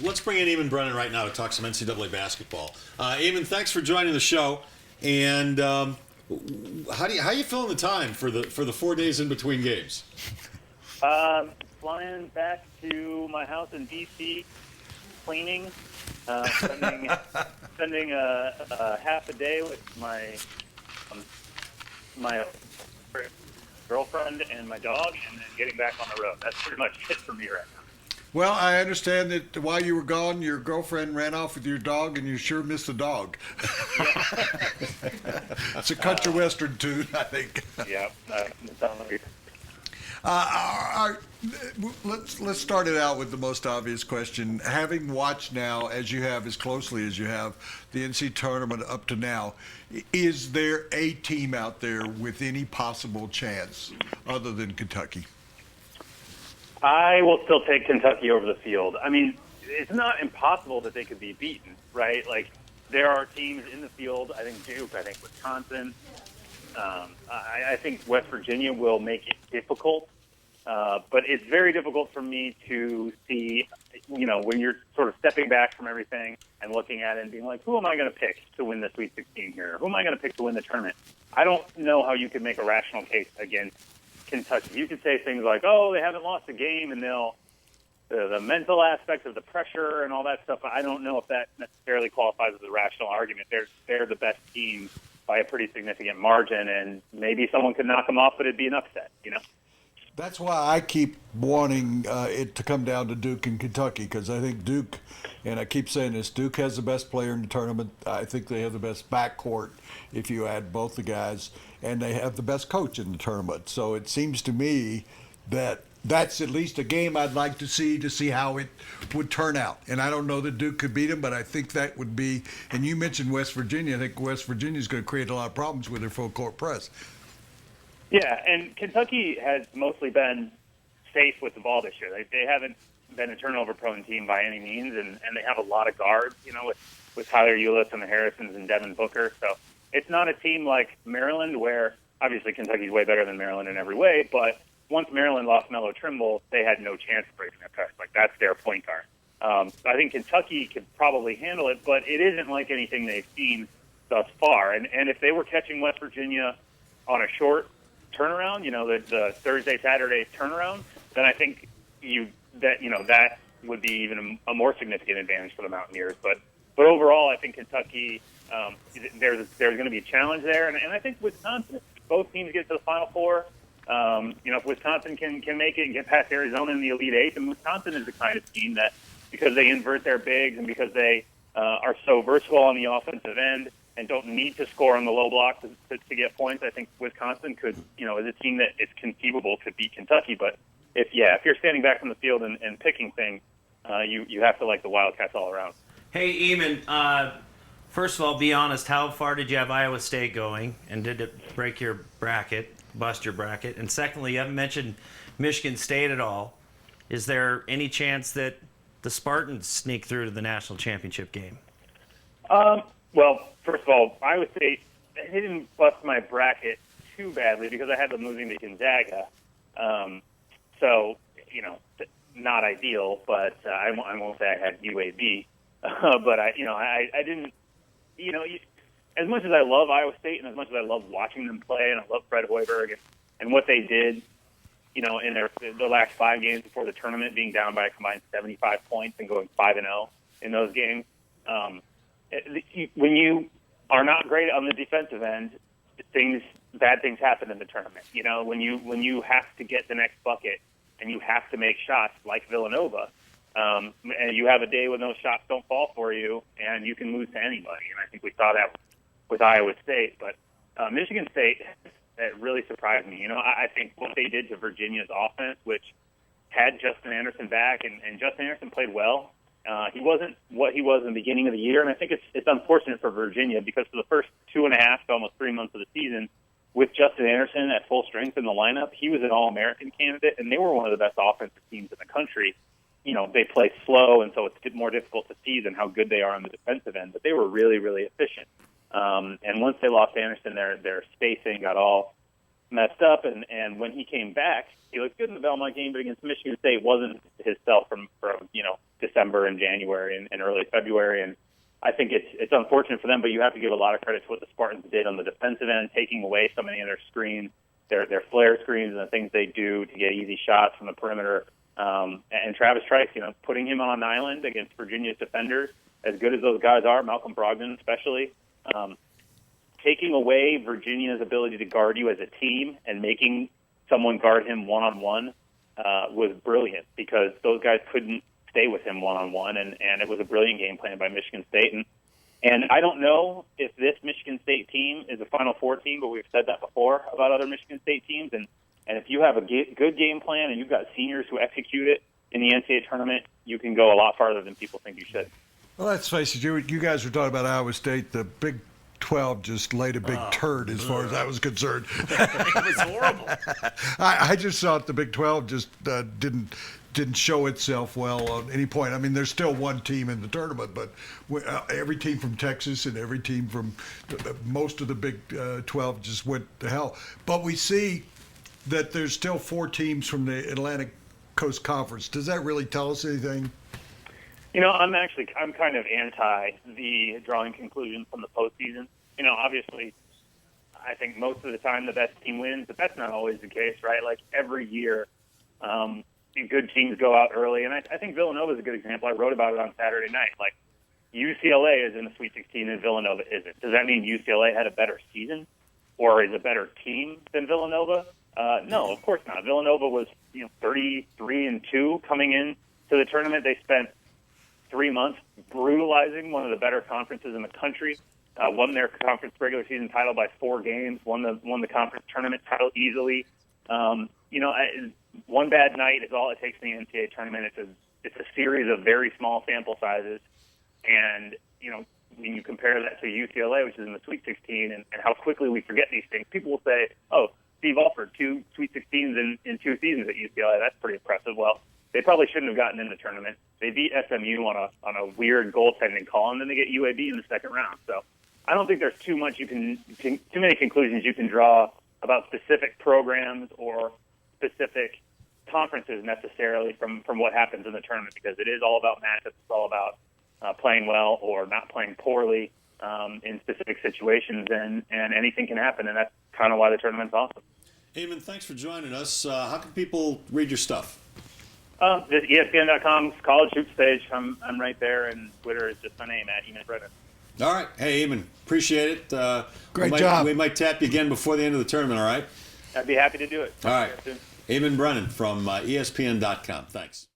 let's bring in Eamonn Brennan right now to talk some NCAA basketball. Eamonn, thanks for joining the show. And how you feeling the time for the 4 days in between games? Flying back to my house in D.C., cleaning, spending a half a day with my girlfriend and my dog, and then getting back on the road. That's pretty much it for me right now. Well, I understand that while you were gone, your girlfriend ran off with your dog, and you sure missed the dog. It's a country western tune, I think. Yeah. Let's start it out with the most obvious question. Having watched now, as you have, as closely as you have, the NCAA tournament up to now, is there a team out there with any possible chance other than Kentucky? I will still take Kentucky over the field. I mean, it's not impossible that they could be beaten, right? Like, there are teams in the field. I think Duke, I think Wisconsin. I think West Virginia will make it difficult. But it's very difficult for me to see, when you're sort of stepping back from everything and looking at it and being like, who am I going to pick to win the Sweet 16 here? Who am I going to pick to win the tournament? I don't know how you could make a rational case against Kentucky. You could say things like, oh, they haven't lost a game, and the mental aspect of the pressure and all that stuff. I don't know if that necessarily qualifies as a rational argument. They're the best team by a pretty significant margin, and maybe someone could knock them off, but it'd be an upset, That's why I keep wanting it to come down to Duke and Kentucky, because I think Duke, and I keep saying this, Duke has the best player in the tournament. I think they have the best backcourt if you add both the guys, and they have the best coach in the tournament. So it seems to me that that's at least a game I'd like to see how it would turn out. And I don't know that Duke could beat them, but I think that would be, and you mentioned West Virginia. I think West Virginia is going to create a lot of problems with their full court press. Yeah, and Kentucky has mostly been safe with the ball this year. They haven't been a turnover-prone team by any means, and they have a lot of guards, with Tyler Ulis and the Harrisons and Devin Booker. So it's not a team like Maryland, where obviously Kentucky's way better than Maryland in every way, but once Maryland lost Melo Trimble, they had no chance of breaking their press. Like, that's their point guard. So I think Kentucky could probably handle it, but it isn't like anything they've seen thus far. And if they were catching West Virginia on a short turnaround, the Thursday, Saturday turnaround, then I think that would be even a more significant advantage for the Mountaineers. But overall, I think Kentucky, there's going to be a challenge there, and I think Wisconsin, if both teams get to the Final Four, if Wisconsin can make it and get past Arizona in the Elite Eight, and Wisconsin is the kind of team that, because they invert their bigs and because they are so versatile on the offensive end and don't need to score on the low block to get points, I think Wisconsin could, is a team that it's conceivable could beat Kentucky. But if you're standing back from the field and picking things, you have to like the Wildcats all around. Hey, Eamonn, first of all, be honest. How far did you have Iowa State going, and did it break your bracket, bust your bracket? And secondly, you haven't mentioned Michigan State at all. Is there any chance that the Spartans sneak through to the national championship game? Well, first of all, Iowa State, they didn't bust my bracket too badly because I had them losing to Gonzaga. So, not ideal, but I won't say I had UAB. But I didn't, as much as I love Iowa State and as much as I love watching them play, and I love Fred Hoiberg and what they did, in the last 5 games before the tournament, being down by a combined 75 points and going 5-0 in those games. When you are not great on the defensive end, bad things happen in the tournament. When you have to get the next bucket and you have to make shots like Villanova, and you have a day when those shots don't fall for you, and you can lose to anybody. And I think we saw that with Iowa State. But Michigan State, that really surprised me. I think what they did to Virginia's offense, which had Justin Anderson back, and Justin Anderson played well. He wasn't what he was in the beginning of the year, and I think it's unfortunate for Virginia because for the first 2.5 to almost 3 months of the season, with Justin Anderson at full strength in the lineup, he was an All-American candidate, and they were one of the best offensive teams in the country. They play slow, and so it's more difficult to see than how good they are on the defensive end, but they were really, really efficient. And once they lost Anderson, their spacing got all messed up, and when he came back, he looked good in the Belmont game, but against Michigan State wasn't his self from December and January and early February. And I think it's unfortunate for them, but you have to give a lot of credit to what the Spartans did on the defensive end, taking away so many of their screens, their flare screens, and the things they do to get easy shots from the perimeter. And Travis Trice, putting him on an island against Virginia's defenders, as good as those guys are, Malcolm Brogdon especially, taking away Virginia's ability to guard you as a team and making someone guard him one-on-one was brilliant, because those guys couldn't stay with him one-on-one, and it was a brilliant game plan by Michigan State. And I don't know if this Michigan State team is a Final Four team, but we've said that before about other Michigan State teams. And if you have a good game plan and you've got seniors who execute it in the NCAA tournament, you can go a lot farther than people think you should. Well, let's face it, you guys were talking about Iowa State. The Big 12 just laid a big turd as far as I was concerned. It was horrible. I just thought the Big 12 just didn't show itself well on any point. I mean, there's still one team in the tournament, but every team from Texas and every team from most of the Big 12 just went to hell. But we see that there's still 4 teams from the Atlantic Coast Conference. Does that really tell us anything? I'm kind of anti the drawing conclusions from the postseason. Obviously, I think most of the time the best team wins, but that's not always the case, right? Like every year, good teams go out early, and I think Villanova is a good example. I wrote about it on Saturday night. Like, UCLA is in the Sweet 16 and Villanova isn't. Does that mean UCLA had a better season or is a better team than Villanova? No, of course not. Villanova was 33-2 coming in to the tournament. They spent 3 months brutalizing one of the better conferences in the country. Won their conference regular season title by 4 games. Won the conference tournament title easily. One bad night is all it takes in the NCAA tournament. It's a series of very small sample sizes, and when you compare that to UCLA, which is in the Sweet 16, and how quickly we forget these things, people will say, "Oh, Steve Alford, 2 Sweet 16s in 2 seasons at UCLA. That's pretty impressive." Well, they probably shouldn't have gotten in the tournament. They beat SMU on a weird goaltending call, and then they get UAB in the second round. So I don't think there's too many conclusions you can draw about specific programs or specific conferences necessarily from what happens in the tournament, because it is all about matchups. It's all about playing well or not playing poorly in specific situations, and anything can happen, and that's kind of why the tournament's awesome. Eamonn, thanks for joining us. How can people read your stuff? Just ESPN.com's College Hoops page. I'm right there, and Twitter is just my name, @Eamonn Brennan. All right. Hey, Eamonn, appreciate it. Great job. We might tap you again before the end of the tournament, all right? I'd be happy to do it. All right. Eamonn Brennan from ESPN.com. Thanks.